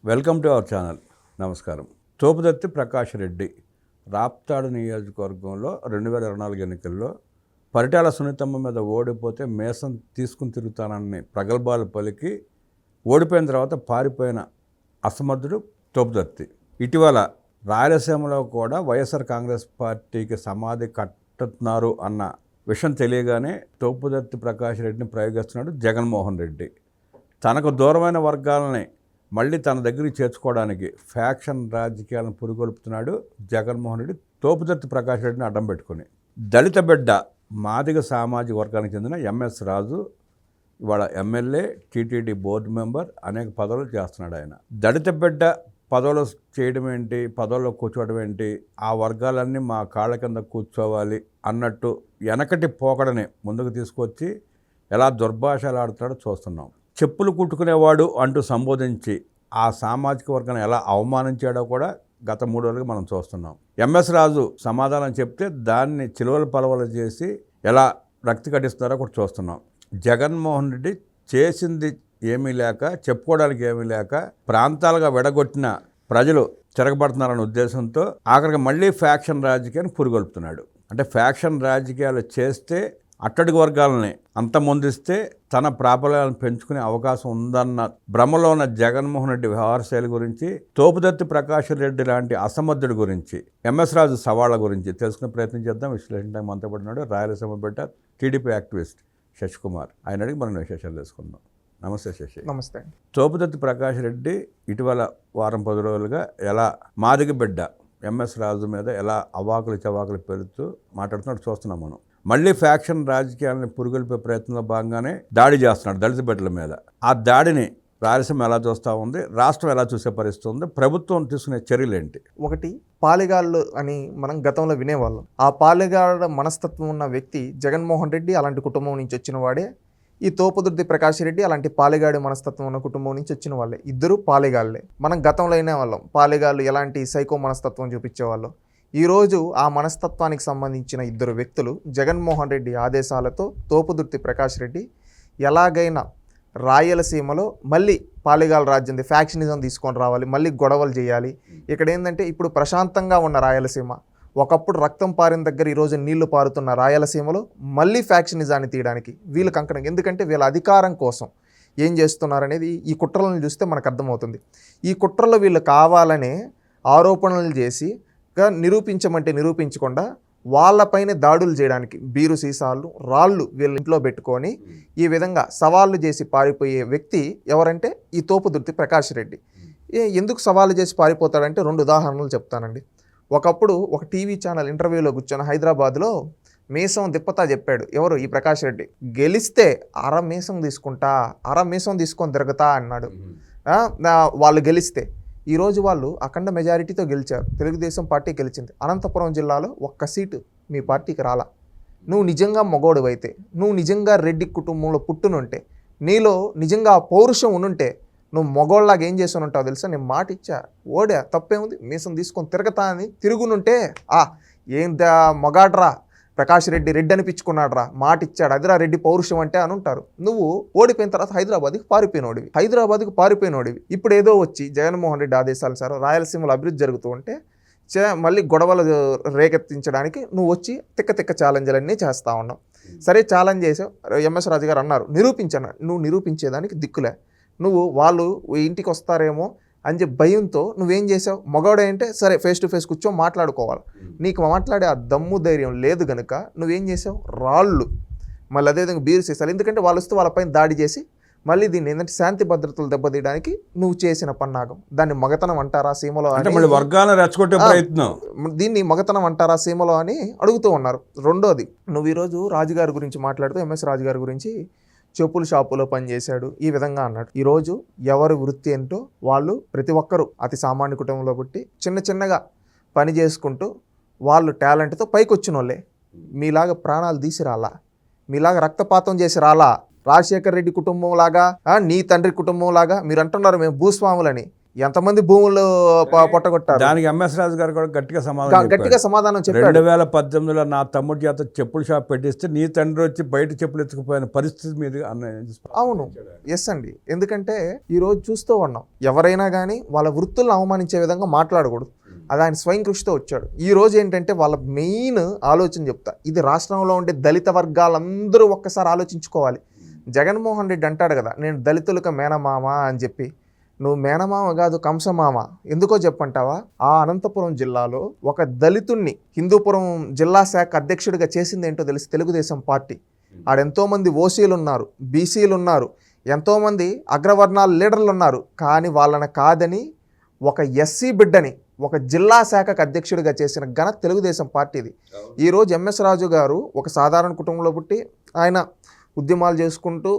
Welcome to our channel. నమస్కారం. తోపుదత్తి ప్రకాష్ రెడ్డి రాప్తాడు నియోజకవర్గంలో 2024 ఎన్నికల్లో పరిటాల సునీతమ్మ మీద ఓడిపోతే మేసం తీసుకుని తిరుగుతానని ప్రగల్భాలు పలికి ఓడిపోయిన తర్వాత పారిపోయిన అసమర్థుడు తోపుదత్తి. ఇటీవల రాయలసీమలో కూడా వైఎస్ఆర్ కాంగ్రెస్ పార్టీకి సమాధి కట్టుతున్నారు అన్న విషయం తెలియగానే తోపుదత్తి ప్రకాష్ రెడ్డిని ప్రయోగిస్తున్నాడు జగన్మోహన్ రెడ్డి. తనకు దూరమైన వర్గాలని మళ్ళీ తన దగ్గరికి చేర్చుకోవడానికి ఫ్యాక్షన్ రాజకీయాలను పురుగొల్పుతున్నాడు జగన్మోహన్ రెడ్డి తోపుదత్తి ప్రకాష్ రెడ్డిని అడ్డం పెట్టుకుని. దళిత బిడ్డ మాదిగ సామాజిక వర్గానికి చెందిన ఎంఎస్ రాజు ఇవాళ ఎమ్మెల్యే, టీటీడీ బోర్డు మెంబర్, అనేక పదవులు చేస్తున్నాడు. ఆయన దళిత బిడ్డ పదవులు చేయడం ఏంటి, పదవుల్లో కూర్చోవడం ఏంటి, ఆ వర్గాలన్నీ మా కాళ్ళ కింద కూర్చోవాలి అన్నట్టు వెనకటి పోకడని ముందుకు తీసుకొచ్చి ఎలా దుర్భాషలు ఆడుతాడో చూస్తున్నాం. చెప్పులు కుట్టుకునేవాడు అంటూ సంబోధించి ఆ సామాజిక వర్గాన్ని ఎలా అవమానించాడో కూడా గత 3 రోజులుగా మనం చూస్తున్నాం. ఎంఎస్ రాజు సమాధానం చెప్తే దాన్ని చిలువలు పలవలు చేసి ఎలా రక్తి కట్టిస్తున్నారో కూడా చూస్తున్నాం. జగన్మోహన్ రెడ్డి చేసింది ఏమీ లేక, చెప్పుకోవడానికి ఏమీ లేక ప్రాంతాలుగా విడగొట్టిన ప్రజలు తిరగబడుతున్నారనే ఉద్దేశంతో ఆఖరికి మళ్ళీ ఫ్యాక్షన్ రాజకీయాన్ని పురుగొల్పుతున్నాడు. అంటే ఫ్యాక్షన్ రాజకీయాలు చేస్తే అట్టడుగు వర్గాలని అంతమొందిస్తే తన ప్రాబల్యాలను పెంచుకునే అవకాశం ఉందన్న భ్రమలో ఉన్న జగన్మోహన్ రెడ్డి వ్యవహార శైలి గురించి, తోపుదత్తి ప్రకాష్ రెడ్డి లాంటి అసమర్థుడి గురించి, ఎంఎస్ రాజు సవాళ్ల గురించి తెలుసుకునే ప్రయత్నం చేద్దాం. విశ్లేషణ మనతో పడినాడు రాయలసీమ బిడ్డ, టీడీపీ యాక్టివిస్ట్ శశికుమార్. ఆయన అడిగి మనం విశేషాలు తెలుసుకుందాం. నమస్తే శశి. నమస్తే. తోపుదత్తి ప్రకాష్ రెడ్డి ఇటీవల వారం 10 రోజులుగా ఎలా మాదిగ బిడ్డ ఎంఎస్ రాజు మీద ఎలా అవాకులు చవాకులు పెరుగుతూ మాట్లాడుతున్నాడు చూస్తున్నాం మనం. మళ్ళీ ఫ్యాక్షన్ రాజకీయాలను పురుగొల్పే ప్రయత్నంలో భాగంగానే దాడి చేస్తున్నాడు దళిత బిడ్డల మీద. ఆ దాడిని రాయలసీమ ఎలా చూస్తూ ఉంది, రాష్ట్రం ఎలా చూసే పరిస్థితి ఉంది, ప్రభుత్వం తీసుకునే చర్యలు ఏంటి? ఒకటి, పాలెగాళ్ళు అని మనం గతంలో వినేవాళ్ళం. ఆ పాలెగాళ్ళ మనస్తత్వం ఉన్న వ్యక్తి జగన్మోహన్ రెడ్డి అలాంటి కుటుంబం నుంచి వచ్చిన వాడే. ఈ తోపుదత్తి ప్రకాష్ రెడ్డి అలాంటి పాలెగాడి మనస్తత్వం ఉన్న కుటుంబం నుంచి వచ్చిన వాళ్ళే. ఇద్దరు పాలెగాళ్లే. మనం గతంలో వినేవాళ్ళం పాలెగాళ్ళు ఎలాంటి సైకో మనస్తత్వం చూపించేవాళ్ళు. ఈరోజు ఆ మనస్తత్వానికి సంబంధించిన ఇద్దరు వ్యక్తులు జగన్మోహన్ రెడ్డి ఆదేశాలతో తోపుదుర్తి ప్రకాష్ రెడ్డి ఎలాగైనా రాయలసీమలో మళ్ళీ పాలెగాల రాజ్యంది ఫ్యాక్షనిజం తీసుకొని రావాలి, మళ్ళీ గొడవలు చేయాలి. ఇక్కడ ఏంటంటే ఇప్పుడు ప్రశాంతంగా ఉన్న రాయలసీమ, ఒకప్పుడు రక్తం పారిన దగ్గర ఈరోజు నీళ్లు పారుతున్న రాయలసీమలో మళ్ళీ ఫ్యాక్షనిజాన్ని తీయడానికి వీళ్ళు కంకణం. ఎందుకంటే వీళ్ళ అధికారం కోసం ఏం చేస్తున్నారనేది ఈ కుట్రలను చూస్తే మనకు అర్థమవుతుంది. ఈ కుట్రలో వీళ్ళు కావాలనే ఆరోపణలు చేసి నిరూపించమంటే నిరూపించకుండా వాళ్ళపైన దాడులు చేయడానికి బీరు సీసాలు, రాళ్ళు వీళ్ళ ఇంట్లో పెట్టుకొని ఈ విధంగా సవాళ్ళు చేసి పారిపోయే వ్యక్తి ఎవరంటే ఈ తోపుదుర్తి ప్రకాష్ రెడ్డి. ఎందుకు సవాళ్ళు చేసి పారిపోతాడంటే 2 ఉదాహరణలు చెప్తానండి. ఒకప్పుడు ఒక టీవీ ఛానల్ ఇంటర్వ్యూలో కూర్చొని హైదరాబాద్లో మీసం దిప్పతా చెప్పాడు. ఎవరు? ఈ ప్రకాష్ రెడ్డి. గెలిస్తే మీసం తీసుకుంటా, మీసం తీసుకొని తిరుగుతా అన్నాడు. వాళ్ళు గెలిస్తే ఈరోజు వాళ్ళు అఖండ మెజారిటీతో గెలిచారు. తెలుగుదేశం పార్టీ గెలిచింది. అనంతపురం జిల్లాలో ఒక్క సీటు మీ పార్టీకి రాలా. నువ్వు నిజంగా మగోడువైతే, నువ్వు నిజంగా రెడ్డి కుటుంబంలో పుట్టునుంటే, నీలో నిజంగా ఆ పౌరుషం ఉనుంటే నువ్వు మగోళ్ళలాగా ఏం చేసి ఉంటావు తెలుసా? నేను మాట ఇచ్చా, ఓడా, తప్పేముంది, మీసం తీసుకొని తిరగతా అని తిరుగునుంటే ఏందా మగాడ్రా ప్రకాష్ రెడ్డి, రెడ్డి అనిపించుకున్నాడ్రా, మాట ఇచ్చాడు, అదిరా రెడ్డి పౌరుషం అంటే అని ఉంటారు. నువ్వు ఓడిపోయిన తర్వాత హైదరాబాద్కి పారిపోయినోడివి. ఇప్పుడు ఏదో వచ్చి జగన్మోహన్ రెడ్డి ఆదేశాలు సార్ రాయలసీమలో అభివృద్ధి జరుగుతూ ఉంటే మళ్ళీ గొడవలు రేకెత్తించడానికి నువ్వు వచ్చి తిక్క ఛాలెంజ్లన్నీ చేస్తూ ఉన్నావు. సరే, ఛాలెంజ్ చేసావు. ఎంఎస్ రాజు గారు అన్నారు నిరూపించను. నువ్వు నిరూపించేదానికి దిక్కులే. నువ్వు వాళ్ళు ఇంటికి వస్తారేమో అని చెప్పి భయంతో నువ్వేం చేసావు? మగవాడే అంటే సరే ఫేస్ టు ఫేస్ కూర్చో మాట్లాడుకోవాలి. నీకు మాట్లాడే ఆ దమ్ము ధైర్యం లేదు కనుక నువ్వేం చేసావు? రాళ్ళు, మళ్ళీ అదేవిధంగా బీరు సీసాలు. ఎందుకంటే వాళ్ళు వస్తూ వాళ్ళపైన దాడి చేసి మళ్ళీ దీన్ని ఏంటంటే శాంతి భద్రతలు దెబ్బతీయడానికి నువ్వు చేసిన పన్నాగం. దాన్ని మగతనం అంటారా సీమలో అని, దీన్ని మగతనం అంటారా సీమలో అని అడుగుతూ ఉన్నారు. రెండోది, నువ్వు ఈరోజు రాజుగారి గురించి మాట్లాడుతూ ఎంఎస్ రాజు గారి గురించి చెప్పుల షాపులో పనిచేశాడు ఈ విధంగా అన్నాడు. ఈరోజు ఎవరి వృత్తి ఏంటో వాళ్ళు ప్రతి ఒక్కరూ అతి సామాన్య కుటుంబంలో పుట్టి చిన్నగా పని చేసుకుంటూ వాళ్ళు టాలెంట్తో పైకి వచ్చిన వాళ్ళే. మీలాగా ప్రాణాలు తీసి రాలా, మీలాగా రక్తపాతం చేసి రాలా. రాజశేఖర్ రెడ్డి కుటుంబం లాగా, నీ తండ్రి కుటుంబం లాగా మీరు అంటున్నారు మేము భూస్వాములని. ఎంతమంది భూములు పొట్టగొట్టారు. దానికి ఎంఎస్ రాజు గారు కూడా గట్టిగా సమాధానం గట్టిగా సమాధానం చెప్పాడు. 2018లో నా తమ్ముడి చేత చెప్పుల షాప్ పెట్టిస్తే నీ తండ్రి వచ్చి బయట చెప్పులు ఎత్తుకుపోయిన పరిస్థితి మీద అవును, ఎస్ అండి. ఎందుకంటే ఈరోజు చూస్తూ ఉన్నాం, ఎవరైనా కానీ వాళ్ళ వృత్తులను అవమానించే విధంగా మాట్లాడకూడదు. అది ఆయన స్వయం కృషితో వచ్చాడు. ఈ రోజు ఏంటంటే వాళ్ళ మెయిన్ ఆలోచన చెప్తా, ఇది రాష్ట్రంలో ఉండే దళిత వర్గాలందరూ ఒక్కసారి ఆలోచించుకోవాలి. జగన్మోహన్ రెడ్డి అంటాడు కదా, నేను దళితులకు మేనమామ అని చెప్పి. నువ్వు మేనమామ కాదు, కంసమామ. ఎందుకో చెప్పంటావా? ఆ అనంతపురం జిల్లాలో ఒక దళితుణ్ణి హిందూపురం జిల్లా శాఖ అధ్యక్షుడిగా చేసింది ఏంటో తెలిసి తెలుగుదేశం పార్టీ. ఆడెంతోమంది ఓసీలు ఉన్నారు, బీసీలు ఉన్నారు, ఎంతోమంది అగ్రవర్ణాల లీడర్లు ఉన్నారు. కానీ వాళ్ళని కాదని ఒక ఎస్సీ బిడ్డని ఒక జిల్లా శాఖకు అధ్యక్షుడిగా చేసిన ఘనత తెలుగుదేశం పార్టీది. ఈరోజు ఎంఎస్ రాజు గారు ఒక సాధారణ కుటుంబంలో పుట్టి ఆయన ఉద్యమాలు చేసుకుంటూ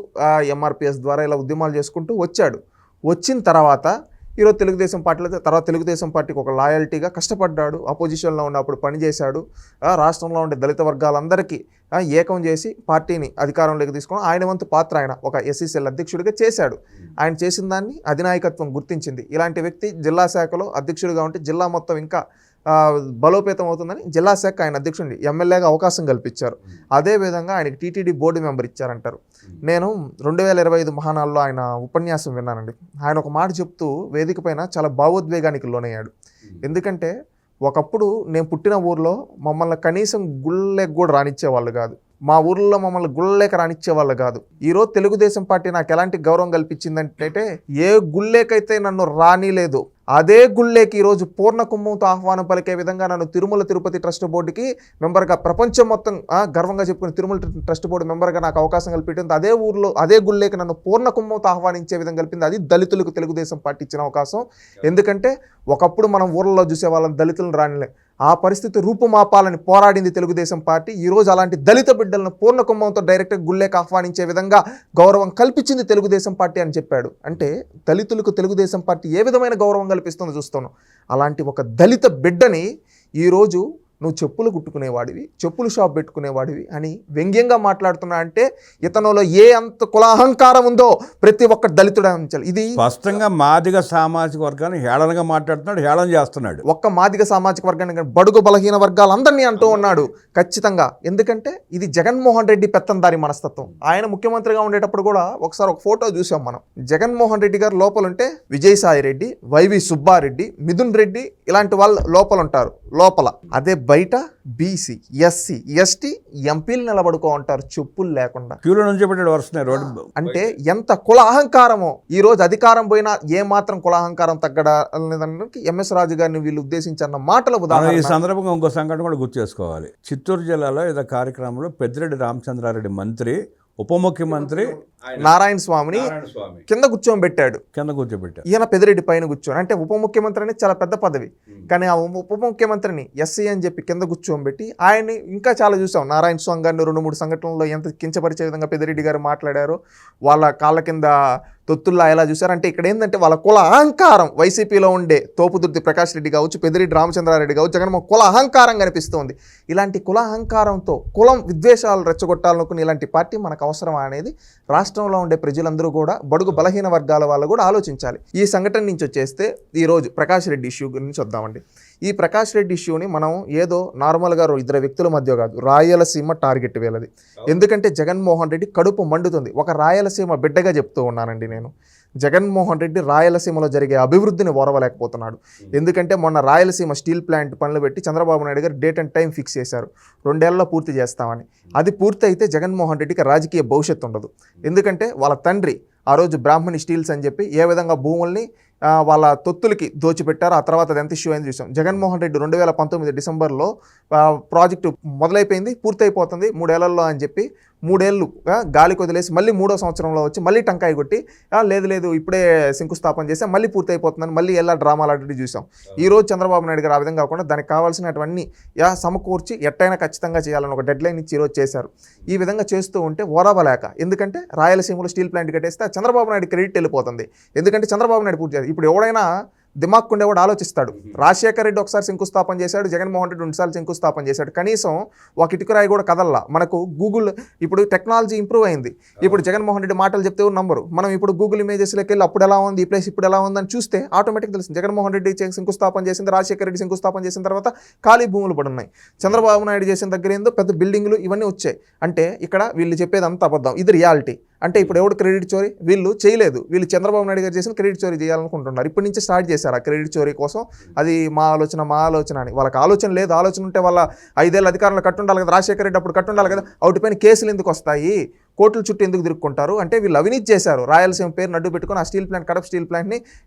ఎంఆర్పిఎస్ ద్వారా ఇలా ఉద్యమాలు చేసుకుంటూ వచ్చాడు. వచ్చిన తర్వాత ఈరోజు తెలుగుదేశం పార్టీలో తర్వాత తెలుగుదేశం పార్టీకి ఒక లాయల్టీగా కష్టపడ్డాడు. అపోజిషన్లో ఉన్నప్పుడు పనిచేశాడు. రాష్ట్రంలో ఉండే దళిత వర్గాలందరికీ ఏకం చేసి పార్టీని అధికారంలోకి తీసుకొని ఆయన వంతు పాత్ర ఆయన ఒక ఎస్సీసీఎల్ అధ్యక్షుడిగా చేశాడు. ఆయన చేసిన దాన్ని అధినాయకత్వం గుర్తించింది. ఇలాంటి వ్యక్తి జిల్లా శాఖలో అధ్యక్షుడిగా ఉంటే జిల్లా మొత్తం ఇంకా బలోపేతం అవుతుందని జిల్లా శాఖ ఆయన అధ్యక్షుడిని ఎమ్మెల్యేగా అవకాశం కల్పించారు. అదేవిధంగా ఆయనకి టీటీడీ బోర్డు మెంబర్ ఇచ్చారంటారు. నేను 2025 మహానాల్లో ఆయన ఉపన్యాసం విన్నానండి. ఆయన ఒక మాట చెప్తూ వేదిక పైన చాలా భావోద్వేగానికి లోనయ్యాడు. ఎందుకంటే ఒకప్పుడు నేను పుట్టిన ఊర్లో మమ్మల్ని కనీసం గుళ్ళకి కూడా రానిచ్చేవాళ్ళు కాదు. మా ఊర్లో మమ్మల్ని గుళ్ళలేక రానిచ్చేవాళ్ళు కాదు. ఈరోజు తెలుగుదేశం పార్టీ నాకు ఎలాంటి గౌరవం కల్పించిందంటే, ఏ గుళ్ళేకైతే నన్ను రానిలేదు అదే గుళ్ళేకి ఈరోజు పూర్ణ కుంభంతో ఆహ్వానం పలికే విధంగా నన్ను తిరుమల తిరుపతి ట్రస్ట్ బోర్డుకి మెంబర్గా, ప్రపంచం మొత్తం గర్వంగా చెప్పుకుని తిరుమల ట్రస్ట్ బోర్డు మెంబర్గా నాకు అవకాశం కల్పించింది. అదే ఊర్లో అదే గుళ్ళేకి నన్ను పూర్ణ కుంభంతో ఆహ్వానించే విధంగా కలిపింది. అది దళితులకు తెలుగుదేశం పార్టీ ఇచ్చిన అవకాశం. ఎందుకంటే ఒకప్పుడు మనం ఊర్లలో చూసే వాళ్ళని దళితులను రానిలే, ఆ పరిస్థితి రూపుమాపాలని పోరాడింది తెలుగుదేశం పార్టీ. ఈరోజు అలాంటి దళిత బిడ్డలను పూర్ణ కుంభంతో డైరెక్ట్గా గుళ్ళేకి ఆహ్వానించే విధంగా గౌరవం కల్పించింది తెలుగుదేశం పార్టీ అని చెప్పాడు. అంటే దళితులకు తెలుగుదేశం పార్టీ ఏ విధమైన గౌరవం కల్పిస్తుందో చూస్తున్నాం. అలాంటి ఒక దళిత బిడ్డని ఈరోజు నువ్వు చెప్పులు కుట్టుకునేవాడివి, చెప్పులు షాప్ పెట్టుకునేవాడివి అని వ్యంగ్యంగా మాట్లాడుతున్నా అంటే ఇతనులో ఏ అంత కులాహంకారం ఉందో ప్రతి ఒక్క దళితుడు అంచాలి. ఇది స్పష్టంగా మాదిగ సామాజిక వర్గాన్ని హేళనగా మాట్లాడుతున్నాడు, హేళన చేస్తున్నాడు. ఒక్క మాదిగ సామాజిక వర్గాన్ని, బడుగు బలహీన వర్గాలందరినీ అంటూ ఉన్నాడు ఖచ్చితంగా. ఎందుకంటే ఇది జగన్మోహన్ రెడ్డి పెత్తందారి మనస్తత్వం. ఆయన ముఖ్యమంత్రిగా ఉండేటప్పుడు కూడా ఒకసారి ఒక ఫోటో చూసాం మనం. జగన్మోహన్ రెడ్డి గారు లోపల ఉంటే విజయసాయి రెడ్డి, వైవి సుబ్బారెడ్డి, మిథున్ రెడ్డి ఇలాంటి వాళ్ళు లోపల ఉంటారు. లోపల అదే బయట బీసీ, ఎస్సీ, ఎస్టీ ఎంపీలు నిలబడుకో ఉంటారు చెప్పులు లేకుండా. క్యూలో నుంచి పెట్టాడు వరుసనే రోడ్డు. అంటే ఎంత కుల అహంకారమో. ఈ రోజు అధికారం పోయినా ఏ మాత్రం కుల అహంకారం తగ్గడానికి ఎంఎస్ రాజు గారిని వీళ్ళు ఉద్దేశించిన మాటల ఉదాహరణ. ఈ సందర్భంగా ఇంకో సంఘటన కూడా గుర్తు చేసుకోవాలి. చిత్తూరు జిల్లాలో ఏదో కార్యక్రమంలో పెద్దిరెడ్డి రామచంద్రారెడ్డి మంత్రి ఉప ముఖ్యమంత్రి నారాయణ స్వామిని కింద కూర్చోబెట్టాడు. ఈయన పెద్దిరెడ్డి పైన కూర్చొని, అంటే ఉప ముఖ్యమంత్రి అనేది చాలా పెద్ద పదవి. కానీ ఆ ఉప ముఖ్యమంత్రిని ఎస్సీ అని చెప్పి కింద కూర్చోబెట్టి ఆయన్ని ఇంకా చాలా చూసాం. నారాయణ స్వామి గారిని 2-3 సంఘటనల్లో ఎంత కించపరిచే విధంగా పెద్దిరెడ్డి గారు మాట్లాడారు. వాళ్ళ కాళ్ళ కింద తొత్తుల్లా ఎలా చూశారు అంటే ఇక్కడ ఏంటంటే వాళ్ళ కుల అహంకారం. వైసీపీలో ఉండే తోపుదుర్తి ప్రకాష్ రెడ్డి కావచ్చు, పెద్దిరెడ్డి రామచంద్రారెడ్డి కావచ్చు, జగన్మోహన్ కుల అహంకారం కనిపిస్తోంది. ఇలాంటి కుల అహంకారంతో కులం విద్వేషాలు రెచ్చగొట్టాలనుకుని ఇలాంటి పార్టీ మనకు అవసరమా అనేది రాష్ట్రంలో ఉండే ప్రజలందరూ కూడా, బడుగు బలహీన వర్గాల వాళ్ళు కూడా ఆలోచించాలి. ఈ సంఘటన నుంచి వచ్చేస్తే ఈరోజు ప్రకాష్ రెడ్డి ఇష్యూ గురించి వద్దామండి. ఈ ప్రకాష్ రెడ్డి ఇష్యూని మనం ఏదో నార్మల్గా 2 వ్యక్తుల మధ్య కాదు, రాయలసీమ టార్గెట్ వేలది. ఎందుకంటే జగన్మోహన్ రెడ్డి కడుపు మండుతుంది. ఒక రాయలసీమ బిడ్డగా చెప్తూ ఉన్నానండి నేను. జగన్మోహన్ రెడ్డి రాయలసీమలో జరిగే అభివృద్ధిని ఓరవలేకపోతున్నాడు. ఎందుకంటే మొన్న రాయలసీమ స్టీల్ ప్లాంట్ పనులు పెట్టి చంద్రబాబు నాయుడు గారు డేట్ అండ్ టైం ఫిక్స్ చేశారు. 2 ఏళ్లలో పూర్తి చేస్తామని. అది పూర్తి అయితే జగన్మోహన్ రెడ్డికి రాజకీయ భవిష్యత్తు ఉండదు. ఎందుకంటే వాళ్ళ తండ్రి ఆ రోజు బ్రాహ్మణి స్టీల్స్ అని చెప్పి ఏ విధంగా భూముల్ని వాళ్ళ తొత్తులకి దోచిపెట్టారు. ఆ తర్వాత అది ఎంత ఇష్యూ అయింది చూసాం. జగన్మోహన్ రెడ్డి 2019 డిసెంబర్లో ప్రాజెక్టు మొదలైపోయింది, పూర్తయిపోతుంది 3 ఏళ్లలో అని చెప్పి 3 ఏళ్ళు గాలికి వదిలేసి మళ్ళీ 3వ సంవత్సరంలో వచ్చి మళ్ళీ టంకాయ కొట్టి లేదు ఇప్పుడే శంకుస్థాపన చేస్తే మళ్ళీ పూర్తయిపోతుందని మళ్ళీ ఎలా డ్రామాలు ఆడి చూసాం. ఈరోజు చంద్రబాబు నాయుడు గారు ఆ విధంగా కాకుండా దానికి కావాల్సినటువంటి సమకూర్చి ఎట్టయినా ఖచ్చితంగా చేయాలని ఒక డెడ్ లైన్ ఇచ్చి ఈరోజు చేశారు. ఈ విధంగా చేస్తూ ఉంటే ఓరవలేక, ఎందుకంటే రాయలసీమలో స్టీల్ ప్లాంట్ కట్టేస్తే చంద్రబాబు నాయుడు క్రెడిట్ వెళ్ళిపోతుంది. ఎందుకంటే చంద్రబాబు నాయుడు పూర్తి చేయాలి. ఇప్పుడు ఎవడైనా దిమాగ్ ఉండేవాడు ఆలోచిస్తాడు. రాజశేఖర రెడ్డి ఒకసారి శంకుస్థాపన చేశాడు, జగన్మోహన్ రెడ్డి 2 సార్లు శంకుస్థాపన చేశాడు. కనీసం ఒక ఇటుకరాయి కూడా కదల్లా. మనకు గూగుల్ ఇప్పుడు టెక్నాలజీ ఇంప్రూవ్ అయింది. ఇప్పుడు జగన్మోహన్ రెడ్డి మాటలు చెప్తే నంబరు. మనం ఇప్పుడు గూగుల్ ఇమేజెస్లోకి వెళ్ళి అప్పుడు ఎలా ఉంది, ఈ ప్లేస్ ఇప్పుడు ఎలా ఉందని చూస్తే ఆటోమేటిక్ తెలుస్తుంది. జగన్మోహన్ రెడ్డి శంకుస్థాపన చేసింది, రాజశేఖర రెడ్డి శంకుస్థాపన చేసిన తర్వాత ఖాళీ భూములు పడున్నాయి. చంద్రబాబు నాయుడు చేసిన దగ్గర ఏందో పెద్ద బిల్డింగ్లు ఇవన్నీ వచ్చాయి. అంటే ఇక్కడ వీళ్ళు చెప్పేది అంత అబద్ధం, ఇది రియాలిటీ. అంటే ఇప్పుడు ఎవడు క్రెడిట్ చోరీ? వీళ్ళు చేయలేదు. వీళ్ళు చంద్రబాబు నాయుడు గారు చేసిన క్రెడిట్ చోరీ చేయాలనుకుంటున్నారు. ఇప్పటి నుంచి స్టార్ట్ చేశారు ఆ క్రెడిట్ చోరీ కోసం. అది మా ఆలోచన అని. వాళ్ళకి ఆలోచన లేదు. ఆలోచన ఉంటే వాళ్ళ 5 ఏళ్ళ అధికారంలో కట్టుండాలి కదా. రాజశేఖర రెడ్డి అప్పుడు కట్టుండాలి కదా. వాటిపైన కేసులు ఎందుకు వస్తాయి? కోర్టుల చుట్టూ ఎందుకు తిరుక్కుంటారు? అంటే వీళ్ళు అవినీతి చేశారు. రాయలసీమ పేరు నడ్డు పెట్టుకుని ఆ స్టీల్ ప్లాంట్, కడప స్టీల్ ప్లాంట్ని,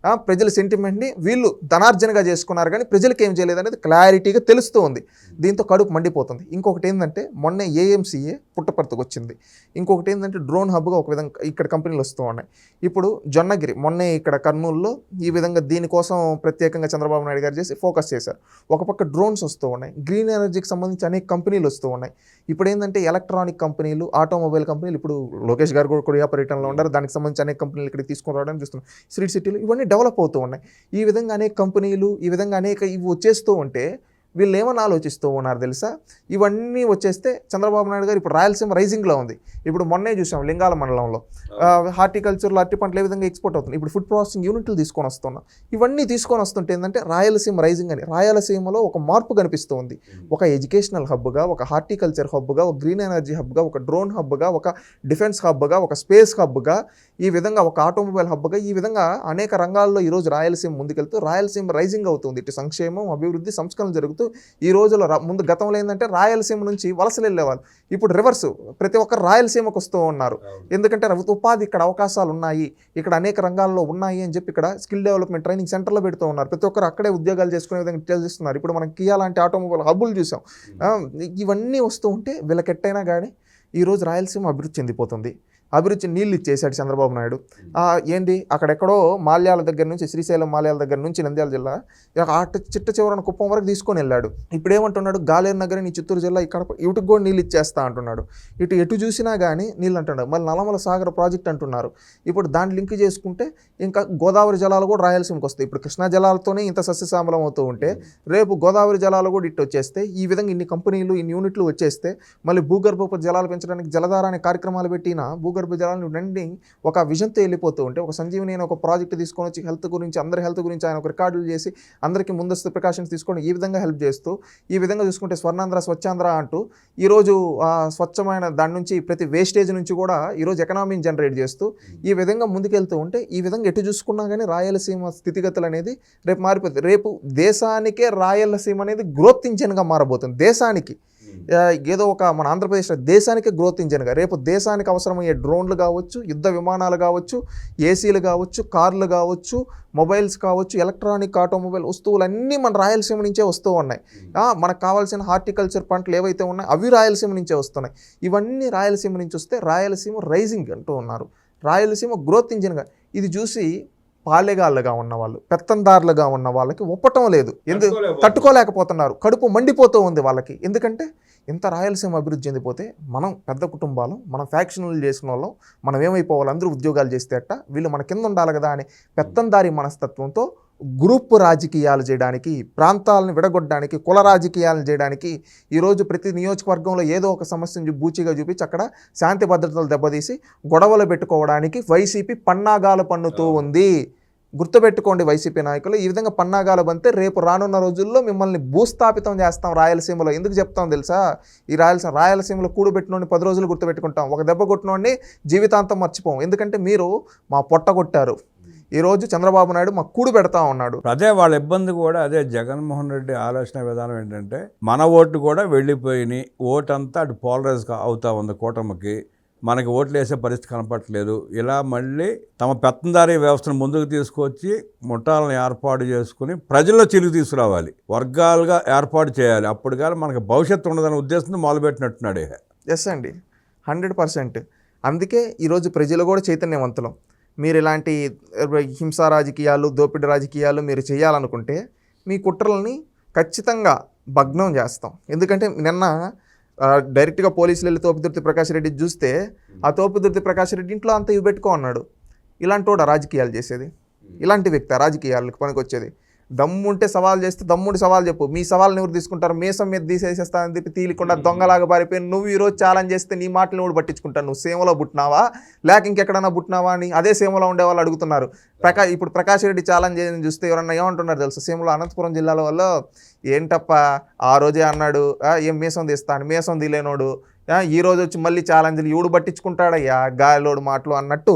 ప్రజల సెంటిమెంట్ని వీళ్ళు ధనార్జనగా చేసుకున్నారు. కానీ ప్రజలకు ఏం చేయలేదు అనేది క్లారిటీగా తెలుస్తూ ఉంది. దీంతో కడుపు మండిపోతుంది. ఇంకొకటి ఏంటంటే మొన్న ఏఎంసీఏ పుట్టపర్తికి వచ్చింది. ఇంకొకటి ఏంటంటే డ్రోన్ హబ్గా ఒక విధంగా ఇక్కడ కంపెనీలు వస్తూ ఉన్నాయి. ఇప్పుడు జొన్నగిరి మొన్నే ఇక్కడ కర్నూలులో ఈ విధంగా దీనికోసం ప్రత్యేకంగా చంద్రబాబు నాయుడు గారు చేసి ఫోకస్ చేశారు. ఒక పక్క డ్రోన్స్ వస్తూ ఉన్నాయి, గ్రీన్ ఎనర్జీకి సంబంధించి అనేక కంపెనీలు వస్తూ ఉన్నాయి. ఇప్పుడు ఏంటంటే ఎలక్ట్రానిక్ కంపెనీలు, ఆటోమొబైల్ కంపెనీలు, ఇప్పుడు లోకేష్ గారు కూడా కొరియా పర్యటనలో ఉన్నారు. దానికి సంబంధించి అనేక కంపెనీలు ఇక్కడికి తీసుకొని రావడానికి చూస్తున్నాం. స్ట్రీట్ సిటీలు ఇవన్నీ డెవలప్ అవుతూ ఉన్నాయి. ఈ విధంగా అనేక కంపెనీలు, ఈ విధంగా అనేక ఇవి వచ్చేస్తూ ఉంటే వీళ్ళు ఏమని ఆలోచిస్తూ ఉన్నారు తెలుసా? ఇవన్నీ వచ్చేస్తే చంద్రబాబు నాయుడు గారు ఇప్పుడు రాయలసీమ రైజింగ్లో ఉంది. ఇప్పుడు మొన్నే చూసాం లింగాల మండలంలో హార్టికల్చర్లో అరటి పంటలు ఏ విధంగా ఎక్స్పోర్ట్ అవుతుంది. ఇప్పుడు ఫుడ్ ప్రాసెసింగ్ యూనిట్లు తీసుకొని వస్తున్నాం. ఇవన్నీ తీసుకొని వస్తుంటే ఏంటంటే రాయలసీమ రైజింగ్ అని, రాయలసీమలో ఒక మార్పు కనిపిస్తూ ఉంది. ఒక ఎడ్యుకేషనల్ హబ్గా, ఒక హార్టికల్చర్ హబ్గా, ఒక గ్రీన్ ఎనర్జీ హబ్గా, ఒక డ్రోన్ హబ్గా, ఒక డిఫెన్స్ హబ్గా, ఒక స్పేస్ హబ్గా, ఈ విధంగా ఒక ఆటోమొబైల్ హబ్గా, ఈ విధంగా అనేక రంగాల్లో ఈరోజు రాయలసీమ ముందుకెళ్తూ రాయలసీమ రైజింగ్ అవుతుంది. ఇటు సంక్షేమం, అభివృద్ధి, సంస్కరణ జరుగుతూ ఈ రోజుల్లో ముందు గతంలో ఏంటంటే రాయలసీమ నుంచి వలసలు వెళ్ళేవాళ్ళు. ఇప్పుడు రివర్స్, ప్రతి ఒక్కరు రాయలసీమకు వస్తూ ఉన్నారు. ఎందుకంటే ఉపాధి ఇక్కడ అవకాశాలు ఉన్నాయి, ఇక్కడ అనేక రంగాల్లో ఉన్నాయి అని చెప్పి ఇక్కడ స్కిల్ డెవలప్మెంట్ ట్రైనింగ్ సెంటర్లో పెడుతూ ఉన్నారు. ప్రతి ఒక్కరు అక్కడే ఉద్యోగాలు చేసుకునే విధంగా చేస్తున్నారు. ఇప్పుడు మనం కియా లాంటి ఆటోమొబైల్ హబ్బులు చూసాం. ఇవన్నీ వస్తూ ఉంటే వీళ్ళకి ఎట్టయినా కానీ ఈరోజు రాయలసీమ అభివృద్ధి చెందిపోతుంది. అభివృద్ధి నీళ్ళు ఇచ్చేశాడు చంద్రబాబు నాయుడు. ఏంటి అక్కడెక్కడో మాల్యాల దగ్గర నుంచి, శ్రీశైలం మాల్యాల దగ్గర నుంచి నంద్యాల జిల్లా చిట్ట చివరన కుప్పం వరకు తీసుకొని వెళ్ళాడు. ఇప్పుడు ఏమంటున్నాడు? గాలేరు నగర్ నీ చిత్తూరు జిల్లా ఇక్కడ ఇటుకు కూడా నీళ్ళు ఇచ్చేస్తా అంటున్నాడు. ఎటు చూసినా కానీ నీళ్ళు అంటున్నాడు. మళ్ళీ నల్లమల సాగర్ ప్రాజెక్ట్ అంటున్నారు. ఇప్పుడు దాన్ని లింక్ చేసుకుంటే ఇంకా గోదావరి జలాలు కూడా రాయలసీమకు వస్తాయి. ఇప్పుడు కృష్ణా జలాలతోనే ఇంత సస్యశ్యామలం అవుతూ ఉంటే రేపు గోదావరి జలాలు కూడా ఇటు వచ్చేస్తే, ఈ విధంగా ఇన్ని కంపెనీలు, ఇన్ని యూనిట్లు వచ్చేస్తే మళ్ళీ భూగర్భ జలాలు పెంచడానికి జలధార అనే కార్యక్రమాలు పెట్టిన భూగర్భ జలాలను నండి ఒక విజన్తో వెళ్ళిపోతూ ఉంటే, ఒక సంజీవని అనే ఒక ప్రాజెక్ట్ తీసుకొని వచ్చి హెల్త్ గురించి, అందరి హెల్త్ గురించి ఆయన ఒక రికార్డులు చేసి అందరికీ ముందస్తు ప్రికాషన్స్ తీసుకొని ఈ విధంగా హెల్ప్ చేస్తూ, ఈ విధంగా చూసుకుంటే స్వర్ణాంధ్ర, స్వచ్ఛాంధ్ర అంటూ ఈరోజు స్వచ్ఛమైన దాని నుంచి ప్రతి వేస్టేజ్ నుంచి కూడా ఈరోజు ఎకనామీని జనరేట్ చేస్తూ ఈ విధంగా ముందుకెళ్తూ ఉంటే, ఈ విధంగా ఎటు చూసుకున్నా కానీ రాయలసీమ స్థితిగతులు అనేది రేపు మారిపోతుంది. రేపు దేశానికే రాయలసీమ అనేది గ్రోత్ ఇంజన్గా మారబోతుంది. దేశానికి ఏదో ఒక మన ఆంధ్రప్రదేశ్ దేశానికి గ్రోత్ ఇంజన్గా, రేపు దేశానికి అవసరమయ్యే డ్రోన్లు కావచ్చు, యుద్ధ విమానాలు కావచ్చు, ఏసీలు కావచ్చు, కార్లు కావచ్చు, మొబైల్స్ కావచ్చు, ఎలక్ట్రానిక్ ఆటోమొబైల్ వస్తువులన్నీ మన రాయలసీమ నుంచే వస్తూ ఉన్నాయి. మనకు కావాల్సిన హార్టికల్చర్ పంటలు ఏవైతే ఉన్నాయో అవి రాయలసీమ నుంచే వస్తున్నాయి. ఇవన్నీ రాయలసీమ నుంచి వస్తే రాయలసీమ రైజింగ్ అంటూ ఉన్నారు. రాయలసీమ గ్రోత్ ఇంజన్గా. ఇది చూసి పాలెగాళ్ళుగా ఉన్న వాళ్ళు, పెత్తందారులుగా ఉన్న వాళ్ళకి ఒప్పటం లేదు. తట్టుకోలేకపోతున్నారు. కడుపు మండిపోతూ ఉంది వాళ్ళకి. ఎందుకంటే ఇంత రాయలసీమ అభివృద్ధి చెందిపోతే మనం పెద్ద కుటుంబాలు, మనం ఫ్యాక్షన్లు చేసిన వాళ్ళం, మనం ఏమైపోవాలి, అందరూ ఉద్యోగాలు చేస్తే అట్ట, వీళ్ళు మన కింద ఉండాలి కదా అని పెత్తందారి మనస్తత్వంతో గ్రూప్ రాజకీయాలు చేయడానికి, ప్రాంతాలను విడగొట్టడానికి, కుల రాజకీయాలను చేయడానికి ఈరోజు ప్రతి నియోజకవర్గంలో ఏదో ఒక సమస్యను బూచిగా చూపించి అక్కడ శాంతి భద్రతలు దెబ్బతీసి గొడవలు పెట్టుకోవడానికి వైసీపీ పన్నాగాలు పన్నుతూ ఉంది. గుర్తుపెట్టుకోండి వైసీపీ నాయకులు, ఈ విధంగా పన్నాగాలు బంతే రేపు రానున్న రోజుల్లో మిమ్మల్ని భూస్థాపితం చేస్తాం రాయలసీమలో. ఎందుకు చెప్తాం తెలుసా? ఈ రాయలసీమలో కూడబెట్టినోడిని 10 రోజులు గుర్తుపెట్టుకుంటాం, ఒక దెబ్బ కొట్టినోడిని జీవితాంతం మర్చిపోం. ఎందుకంటే మీరు మా పొట్ట కొట్టారు. ఈరోజు చంద్రబాబు నాయుడు మాకు కూడు పెడతా ఉన్నాడు. అదే వాళ్ళ ఇబ్బంది కూడా అదే. జగన్మోహన్ రెడ్డి ఆలోచన విధానం ఏంటంటే మన ఓటు కూడా వెళ్ళిపోయినాయి, ఓటు అంతా అటు పోలరైజ్ అవుతా ఉంది కూటమికి, మనకి ఓట్లు వేసే పరిస్థితి కనపట్లేదు. ఇలా మళ్ళీ తమ పెత్తందారీ వ్యవస్థను ముందుకు తీసుకొచ్చి ముఠాలను ఏర్పాటు చేసుకుని ప్రజల్లో చిరుగు తీసుకురావాలి, వర్గాలుగా ఏర్పాటు చేయాలి. అప్పుడు కానీ మనకు భవిష్యత్తు ఉండదనే ఉద్దేశంతో మొదలుపెట్టినట్టున్నాడు. ఎస్ అండి, 100%. అందుకే ఈరోజు ప్రజలు కూడా చైతన్యవంతులం. మీరు ఇలాంటి హింసా రాజకీయాలు, దోపిడీ రాజకీయాలు మీరు చేయాలనుకుంటే మీ కుట్రల్ని ఖచ్చితంగా భగ్నం చేస్తాం. ఎందుకంటే నిన్న డైరెక్ట్గా పోలీసులు వెళ్ళి తోపుదుర్తి ప్రకాష్ రెడ్డి చూస్తే ఆ తోపుదుర్తి ప్రకాష్ రెడ్డి ఇంట్లో అంతా ఇవి పెట్టుకో అన్నాడు. ఇలాంటి వాడు రాజకీయాలు చేసేది. ఇలాంటి వ్యక్తి రాజకీయాలకు పనికొచ్చేది. దమ్ముంటే సవాల్ చేస్తే దమ్ముండి సవాల్ చెప్పు. మీ సవాల్ని ఎవరు తీసుకుంటారు? మీసం మీద తీసేసేస్తానని చెప్పి తీలికుండా దొంగలాగా పారిపోయి నువ్వు ఈరోజు ఛాలెంజ్ చేస్తే నీ మాటలు ఎవడు పట్టించుకుంటాను? నువ్వు సీమలో పుట్టినావా లేక ఇంకెక్కడన్నా పుట్టినావా అని అదే సీమలో ఉండే వాళ్ళు అడుగుతున్నారు. ఇప్పుడు ప్రకాష్ రెడ్డి ఛాలెంజ్ చేయని చూస్తే ఎవరన్నా ఏమంటున్నారు తెలుసు? సీమలో అనంతపురం జిల్లాలో వాళ్ళు ఏంటప్ప ఆ రోజే అన్నాడు ఏం మీసం తీస్తాను, మీసం తీలేనోడు ఈ రోజు వచ్చి మళ్ళీ ఛాలెంజ్లు ఎవడు పట్టించుకుంటాడయ్యా గాలిలోడు మాటలు అన్నట్టు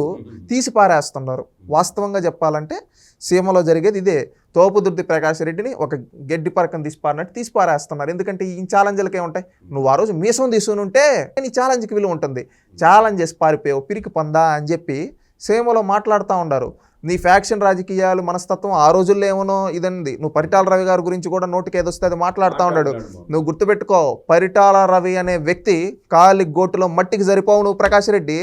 తీసి పారేస్తున్నారు. వాస్తవంగా చెప్పాలంటే సీమలో జరిగేది ఇదే. తోపుదుర్తి ప్రకాష్ రెడ్డిని ఒక గడ్డి పరకం తీసిపారినట్టు తీసిపారేస్తున్నారు. ఎందుకంటే ఈ ఛాలెంజ్లకే ఉంటాయి. నువ్వు ఆ రోజు మీసం తీసుకుని ఉంటే నీ ఛాలెంజ్కి విలువ ఉంటుంది. ఛాలెంజ్ చేసి పారిపోయావు పిరికి పందా అని చెప్పి సీమలో మాట్లాడుతూ ఉన్నారు. నీ ఫ్యాక్షన్ రాజకీయాలు మనస్తత్వం ఆ రోజుల్లో ఏమనో ఇదండి. నువ్వు పరిటాల రవి గారి గురించి కూడా నోటికి ఏదొస్తే అది మాట్లాడుతూ ఉన్నాడు. నువ్వు గుర్తుపెట్టుకో, పరిటాల రవి అనే వ్యక్తి కాలి గోటులో మట్టికి సరిపోవు నువ్వు ప్రకాష్ రెడ్డి.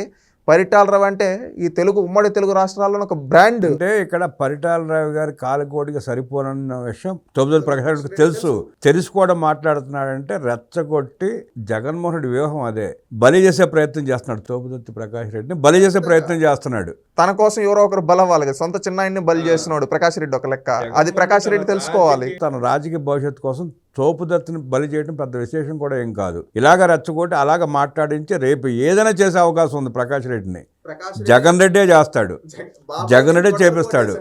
పరిటాల రవి అంటే ఈ ఉమ్మడి తెలుగు రాష్ట్రాల్లో ఒక బ్రాండ్. అంటే ఇక్కడ పరిటాల రవి గారి కాలకోటిగా సరిపోనన్న విషయం తోపుదుర్తి ప్రకాష్ రెడ్డికి తెలుసు. తెలిసి కూడా మాట్లాడుతున్నాడంటే రెచ్చగొట్టి జగన్మోహన్ రెడ్డి వ్యూహం అదే. బలి చేసే ప్రయత్నం చేస్తున్నాడు. తోపుదుర్తి ప్రకాష్ రెడ్డిని బలి చేసే ప్రయత్నం చేస్తున్నాడు. తన కోసం ఎవరో ఒకరు బలవ్వాలి కదా. సొంత చిన్నాయన్ని బలి చేస్తున్నాడు ప్రకాష్ రెడ్డి ఒక లెక్క. అది ప్రకాష్ రెడ్డి తెలుసుకోవాలి. తన రాజకీయ భవిష్యత్తు కోసం తోపుదత్తుని బలి చేయడం పెద్ద విశేషం కూడా ఏం కాదు. ఇలాగ రెచ్చగొట్టి అలాగ మాట్లాడించి రేపు ఏదైనా చేసే అవకాశం ఉంది ప్రకాష్ రెడ్డిని. జగన్ రెడ్డే చేస్తాడు, జగన్ రెడ్డే చేపిస్తాడు.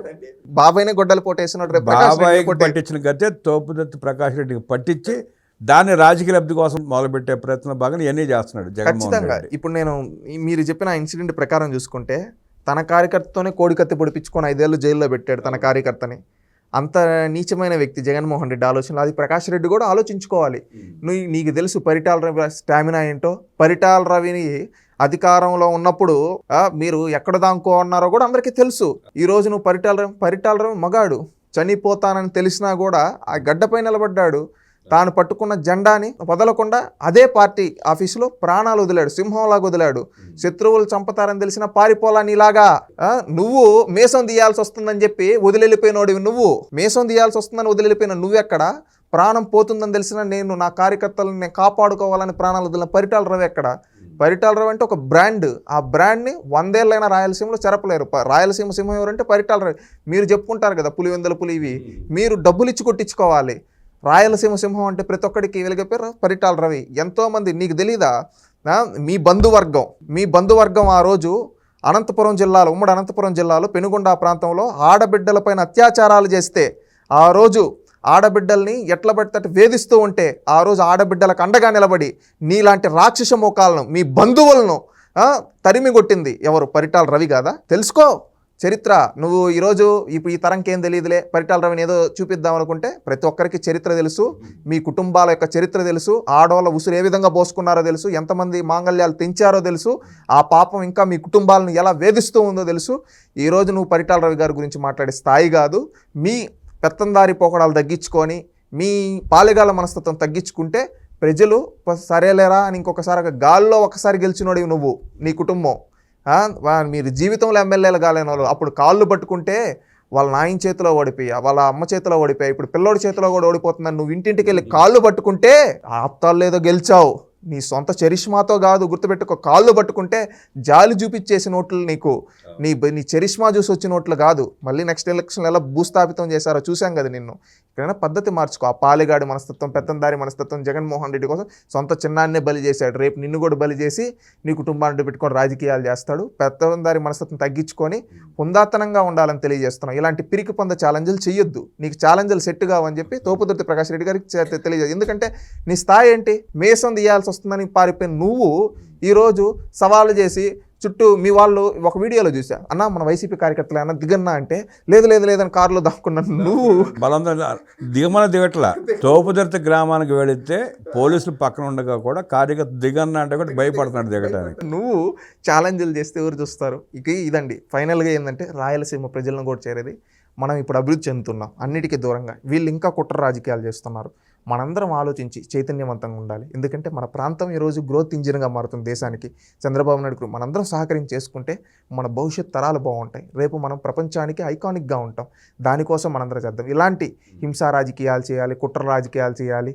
బాబాయ్ని గొడ్డలు పోటేసినట్టు బాబాయ్కి పట్టించిన గతే తోపుదత్తి ప్రకాష్ రెడ్డికి పట్టించి దాన్ని రాజకీయ లబ్ధి కోసం మొదలుపెట్టే ప్రయత్నం భాగంగా ఇవన్నీ చేస్తున్నాడు జగన్మోహన్ రెడ్డి. ఇప్పుడు నేను మీరు చెప్పిన ఇన్సిడెంట్ ప్రకారం చూసుకుంటే తన కార్యకర్తతోనే కోడికత్తి పొడిపించుకొని 5 ఏళ్ళు జైల్లో పెట్టాడు తన కార్యకర్తని. అంత నీచమైన వ్యక్తి జగన్మోహన్ రెడ్డి ఆలోచనలు. అది ప్రకాష్ రెడ్డి కూడా ఆలోచించుకోవాలి. నీకు తెలుసు పరిటాల రవి స్టామినా ఏంటో. పరిటాల రవిని అధికారంలో ఉన్నప్పుడు మీరు ఎక్కడ దాంకో అన్నారో కూడా అందరికీ తెలుసు. ఈ రోజు నువ్వు పరిటాల రవి మగాడు, చనిపోతానని తెలిసినా కూడా ఆ గడ్డపై నిలబడ్డాడు. తాను పట్టుకున్న జెండాని వదలకుండా అదే పార్టీ ఆఫీసులో ప్రాణాలు వదిలాడు, సింహంలాగా వదిలాడు. శత్రువులు చంపుతారని తెలిసిన పారిపోలా నీలాగా. నువ్వు మీసం తీయాల్సి వస్తుందని చెప్పి వదిలిపోయినోడివి. నువ్వు మీసం తీయాల్సి వస్తుందని వదిలిపోయిన నువ్వెక్కడ? ప్రాణం పోతుందని తెలిసిన నా కార్యకర్తలను నేను కాపాడుకోవాలని ప్రాణాలు వదిలిన పరిటాల రవి ఎక్కడ? పరిటాల రవి అంటే ఒక బ్రాండ్. ఆ బ్రాండ్ని 100 ఏళ్ళైనా రాయలసీమలో చెరపలేరు. రాయలసీమ సింహం ఎవరంటే పరిటాల రవి. మీరు చెప్పుకుంటారు కదా పులివెందుల పులి ఇవి. మీరు డబ్బులు ఇచ్చి కొట్టించుకోవాలి. రాయలసీమ సింహం అంటే ప్రతి ఒక్కడికి వెలిగిపోయారు పరిటాల రవి. ఎంతోమంది నీకు తెలీదా? మీ బంధువర్గం ఆ రోజు అనంతపురం జిల్లాలో, ఉమ్మడి అనంతపురం జిల్లాలో పెనుగొండ ప్రాంతంలో ఆడబిడ్డలపైన అత్యాచారాలు చేస్తే ఆ రోజు ఆడబిడ్డల్ని ఎట్ల పడితే వేధిస్తూ ఉంటే ఆ రోజు ఆడబిడ్డలకు అండగా నిలబడి నీలాంటి రాక్షస మోకాలను మీ బంధువులను తరిమి కొట్టింది ఎవరు? పరిటాల రవి కాదా? తెలుసుకో చరిత్ర. నువ్వు ఈరోజు ఇప్పుడు ఈ తరంకి ఏం తెలియదులే, పరిటాల రవిని ఏదో చూపిద్దాం అనుకుంటే ప్రతి ఒక్కరికి చరిత్ర తెలుసు. మీ కుటుంబాల యొక్క చరిత్ర తెలుసు. ఆడవాళ్ళ ఉసురు ఏ విధంగా పోసుకున్నారో తెలుసు. ఎంతమంది మాంగళ్యాలు తెంచారో తెలుసు. ఆ పాపం ఇంకా మీ కుటుంబాలను ఎలా వేధిస్తూ ఉందో తెలుసు. ఈరోజు నువ్వు పరిటాల రవి గారి గురించి మాట్లాడే స్థాయి కాదు. మీ పెత్తందారి పోకడాలు తగ్గించుకొని మీ పాలెగాల మనస్తత్వం తగ్గించుకుంటే ప్రజలు సరేలేరా అని ఇంకొకసారి గాల్లో ఒకసారి గెలిచినోడివి నువ్వు, నీ కుటుంబం. మీరు జీవితంలో ఎమ్మెల్యేలు కాలేని వాళ్ళు అప్పుడు కాళ్ళు పట్టుకుంటే వాళ్ళ నాయన చేతిలో ఓడిపోయా, వాళ్ళ అమ్మ చేతిలో ఓడిపోయా, ఇప్పుడు పిల్లోడి చేతిలో కూడా ఓడిపోతుందని నువ్వు ఇంటింటికి వెళ్ళి కాళ్ళు పట్టుకుంటే ఆప్తాలు ఏదో గెలిచావు. నీ సొంత చరిష్మాతో కాదు, గుర్తుపెట్టుకో. కాళ్ళు పట్టుకుంటే జాలి చూపించేసి నోట్లు నీకు, నీ చరిష్మా చూసి వచ్చిన నోట్లు కాదు. మళ్ళీ నెక్స్ట్ ఎలక్షన్ ఎలా భూస్థాపితం చేశారో చూసాం కదా నిన్ను. ఇక్కడైనా పద్ధతి మార్చుకో. ఆ పాలెగాడి మనస్తత్వం, పెత్తందారి మనస్తత్వం జగన్మోహన్ రెడ్డి కోసం సొంత చిన్నాన్నే బలి చేశాడు. రేపు నిన్ను కూడా బలి చేసి నీ కుటుంబాన్ని పెట్టుకొని రాజకీయాలు చేస్తాడు. పెత్తందారి మనస్తత్వం తగ్గించుకొని హుందాతనంగా ఉండాలని తెలియజేస్తున్నాం. ఇలాంటి పిరికి పొంద ఛాలెంజ్లు చెయ్యొద్దు. నీకు ఛాలెంజ్లు సెట్ కావని చెప్పి తోపుదుర్తి ప్రకాష్ రెడ్డి గారికి తెలియజేయదు. ఎందుకంటే నీ స్థాయి ఏంటి? మీసం తీయాల్సి వస్తుందని పారిపోయిన నువ్వు ఈరోజు సవాలు చేసి చుట్టూ మీ వాళ్ళు ఒక వీడియోలో చూసా, అన్న మన వైసీపీ కార్యకర్తలు అన్న దిగన్నా అంటే లేదని కారులో దాక్కున్నాను. నువ్వు బలంగా దిగట్లా. తోపుదుర్తి గ్రామానికి వెళితే పోలీసులు పక్కన ఉండగా కూడా కార్యకర్త దిగన్నా అంటే కూడా భయపడుతున్నాడు దిగటానికి. నువ్వు ఛాలెంజ్లు చేస్తే ఎవరు చూస్తారు? ఇక ఇదండి ఫైనల్గా ఏంటంటే రాయలసీమ ప్రజలను కూడా చేరేది. మనం ఇప్పుడు అభివృద్ధి చెందుతున్నాం అన్నిటికీ దూరంగా. వీళ్ళు ఇంకా కుట్ర రాజకీయాలు చేస్తున్నారు. మనందరం ఆలోచించి చైతన్యవంతంగా ఉండాలి. ఎందుకంటే మన ప్రాంతం ఈరోజు గ్రోత్ ఇంజిన్గా మారుతుంది దేశానికి. చంద్రబాబు నాయుడు మనందరం సహకరించి చేసుకుంటే మన భవిష్యత్ తరాలు బాగుంటాయి. రేపు మనం ప్రపంచానికి ఐకానిక్గా ఉంటాం. దానికోసం మనందరం చేద్దాం. ఇలాంటి హింసా రాజకీయాలు చేయాలి, కుట్ర రాజకీయాలు చేయాలి,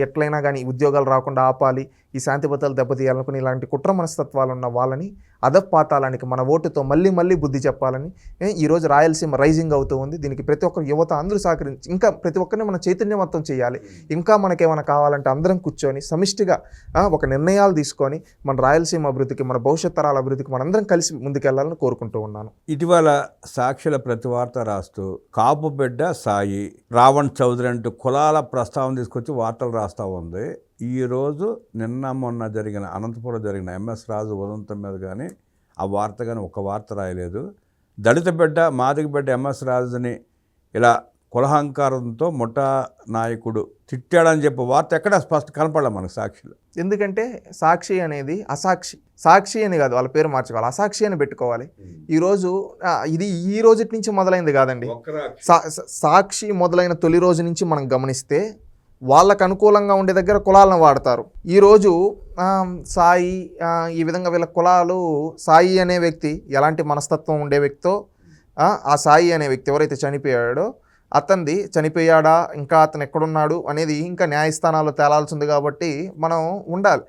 ఎట్లయినా కానీ ఉద్యోగాలు రాకుండా ఆపాలి, ఈ శాంతి భద్రతలు దెబ్బతీయాలనుకుని ఇలాంటి కుట్ర మనస్తత్వాలు ఉన్న వాళ్ళని అధపాతాళానికి మన ఓటుతో మళ్ళీ మళ్ళీ బుద్ధి చెప్పాలని ఈరోజు రాయలసీమ రైజింగ్ అవుతూ ఉంది. దీనికి ప్రతి ఒక్కరు యువత అందరూ సహకరించి ఇంకా ప్రతి ఒక్కరిని మనం చైతన్యవంతం చేయాలి. ఇంకా మనకేమైనా కావాలంటే అందరం కూర్చొని సమిష్టిగా ఒక నిర్ణయాలు తీసుకొని మన రాయలసీమ అభివృద్ధికి, మన భవిష్యత్ తరాల అభివృద్ధికి మనందరం కలిసి ముందుకెళ్లాలని కోరుకుంటూ ఉన్నాను. ఇటీవల సాక్షుల ప్రతివార్త రాస్తూ కాపు బిడ్డ సాయి, రావణ్ చౌదరి అంటూ కులాల ప్రస్తావన తీసుకొచ్చి వార్తలు రాస్తూ ఉంది. ఈరోజు నిన్న మొన్న జరిగిన అనంతపురం జరిగిన ఎంఎస్ రాజు ఉదంతం మీద కానీ ఆ వార్త కానీ ఒక వార్త రాయలేదు. దళిత బిడ్డ, మాదిగ బిడ్డ ఎంఎస్ రాజుని ఇలా కులహంకారంతో ముఠా నాయకుడు తిట్టాడని చెప్పి వార్త ఎక్కడ స్పష్ట కనపడలే మనకు సాక్షిలో. ఎందుకంటే సాక్షి అనేది అసాక్షి, సాక్షి అని కాదు వాళ్ళ పేరు మార్చుకోవాలి, అసాక్షి అని పెట్టుకోవాలి. ఈరోజు ఇది ఈ రోజు నుంచి మొదలైంది కాదండి. సాక్షి మొదలైన తొలి రోజు నుంచి మనం గమనిస్తే వాళ్ళకు అనుకూలంగా ఉండే దగ్గర కులాలను వాడతారు. ఈరోజు సాయి ఈ విధంగా వీళ్ళ కులాలు, సాయి అనే వ్యక్తి ఎలాంటి మనస్తత్వం ఉండే వ్యక్తితో ఆ సాయి అనే వ్యక్తి ఎవరైతే చనిపోయాడో అతనిది చనిపోయాడా, ఇంకా అతను ఎక్కడున్నాడు అనేది ఇంకా న్యాయస్థానాల్లో తేలాల్సి ఉంది కాబట్టి మనం ఉండాలి,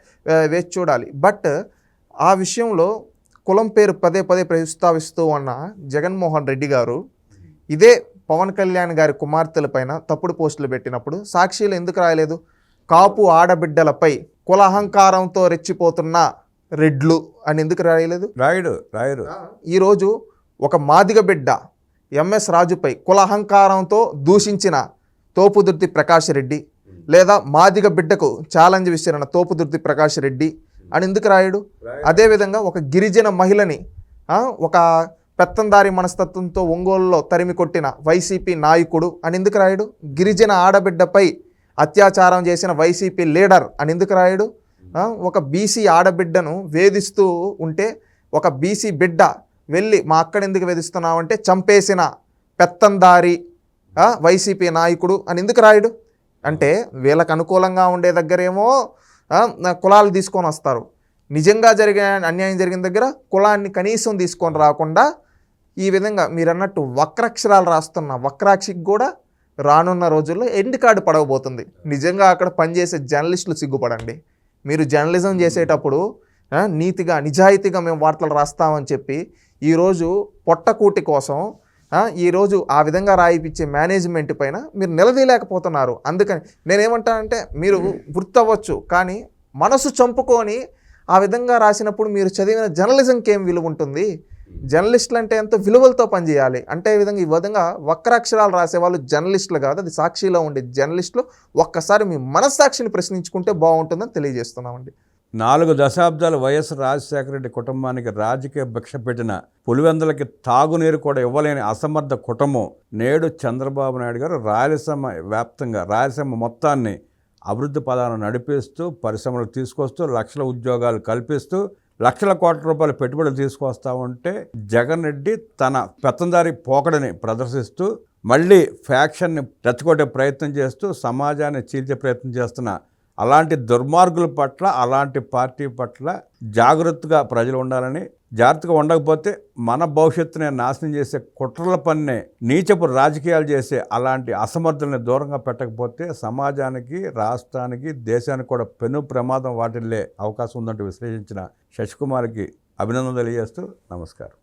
వేచి చూడాలి. బట్ ఆ విషయంలో కులం పేరు పదే పదే ప్రస్తావిస్తూ ఉన్న జగన్మోహన్ రెడ్డి గారు ఇదే పవన్ కళ్యాణ్ గారి కుమార్తెల పైన తప్పుడు పోస్టులు పెట్టినప్పుడు సాక్షిలు ఎందుకు రాయలేదు? కాపు ఆడబిడ్డలపై కుల అహంకారంతో రెచ్చిపోతున్న రెడ్లు అని ఎందుకు రాయలేదు? రాయరు. ఈరోజు ఒక మాదిగ బిడ్డ ఎంఎస్ రాజుపై కుల అహంకారంతో దూషించిన తోపుదుర్తి ప్రకాష్ రెడ్డి, లేదా మాదిగ బిడ్డకు ఛాలెంజ్ విసిరిన తోపుదుర్తి ప్రకాష్ రెడ్డి అని ఎందుకు రాయడు? అదేవిధంగా ఒక గిరిజన మహిళని ఒక పెత్తందారి మనస్తత్వంతో ఒంగోలులో తరిమి కొట్టిన వైసీపీ నాయకుడు అని ఎందుకు రాయడు? గిరిజన ఆడబిడ్డపై అత్యాచారం చేసిన వైసీపీ లీడర్ అని ఎందుకు రాయడు? ఒక బీసీ ఆడబిడ్డను వేధిస్తూ ఉంటే ఒక బీసీ బిడ్డ వెళ్ళి మా అక్కడ ఎందుకు వేధిస్తున్నావంటే చంపేసిన పెత్తందారి వైసీపీ నాయకుడు అని ఎందుకు రాయడు? అంటే వీళ్ళకు అనుకూలంగా ఉండే దగ్గరేమో కులాలు తీసుకొని వస్తారు, నిజంగా జరిగే అన్యాయం జరిగిన దగ్గర కులాన్ని కనీసం తీసుకొని రాకుండా ఈ విధంగా మీరు అన్నట్టు వక్రాక్షరాలు రాస్తున్న వక్రాక్షికి కూడా రానున్న రోజుల్లో ఎండ్ కార్డు పడవబోతుంది. నిజంగా అక్కడ పనిచేసే జర్నలిస్టులు సిగ్గుపడండి. మీరు జర్నలిజం చేసేటప్పుడు నీతిగా నిజాయితీగా మేము వార్తలు రాస్తామని చెప్పి ఈరోజు పొట్టకూటి కోసం ఈరోజు ఆ విధంగా రాయిపించే మేనేజ్మెంట్ పైన మీరు నిలదీయలేకపోతున్నారు. అందుకని నేనేమంటానంటే మీరు గుర్తవ్వచ్చు, కానీ మనసు చంపుకొని ఆ విధంగా రాసినప్పుడు మీరు చదివిన జర్నలిజంకి ఏం విలువ ఉంటుంది? జర్నలిస్టులు అంటే ఎంతో విలువలతో పనిచేయాలి. అంటే ఈ విధంగా వక్రాక్షరాలు రాసేవాళ్ళు జర్నలిస్టులు కాదు, అది సాక్షిలో ఉండే జర్నలిస్టులు. ఒక్కసారి మీ మనస్సాక్షిని ప్రశ్నించుకుంటే బాగుంటుందని తెలియజేస్తున్నామండి. 4 దశాబ్దాలు వైఎస్ రాజశేఖర రెడ్డి కుటుంబానికి రాజకీయ భిక్ష పెట్టిన పులివెందులకి తాగునీరు కూడా ఇవ్వలేని అసమర్థ కుటుంబం నేడు చంద్రబాబు నాయుడు గారు రాయలసీమ వ్యాప్తంగా రాయలసీమ మొత్తాన్ని అభివృద్ధి పదాలను నడిపిస్తూ పరిశ్రమలు తీసుకొస్తూ లక్షల ఉద్యోగాలు కల్పిస్తూ లక్షల కోట్ల రూపాయల పెట్టుబడులు తీసుకొస్తా ఉంటే జగన్ రెడ్డి తన పెత్తందారి పోకడని ప్రదర్శిస్తూ మళ్ళీ ఫ్యాక్షన్ని రెచ్చగొట్టే ప్రయత్నం చేస్తూ సమాజాన్ని చీల్చే ప్రయత్నం చేస్తున్న అలాంటి దుర్మార్గుల పట్ల, అలాంటి పార్టీ పట్ల జాగ్రత్తగా ప్రజలు ఉండాలని, జాగ్రత్తగా ఉండకపోతే మన భవిష్యత్తునే నాశనం చేసే కుట్రల పన్నే నీచపు రాజకీయాలు చేసే అలాంటి అసమర్థుల్ని దూరంగా పెట్టకపోతే సమాజానికి, రాష్ట్రానికి, దేశానికి కూడా పెను ప్రమాదం వాటిల్లే అవకాశం ఉందంటూ విశ్లేషించిన శశికుమార్కి అభినందనలు తెలియజేస్తూ నమస్కారం.